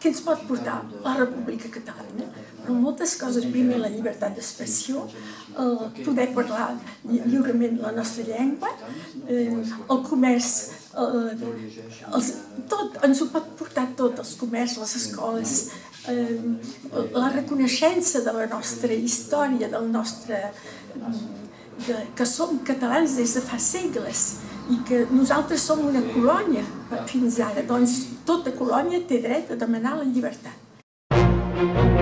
què ens pot portar la República Catalana? Però moltes coses, primer la llibertat d'expressió, poder parlar lliurement la nostra llengua, el comerç, tot, ens ho pot portar tot, els comerç, les escoles, la reconeixença de la nostra història, del nostre... que som catalans des de fa segles i que nosaltres som una colònia fins ara, doncs tota colònia té dret a demanar la llibertat.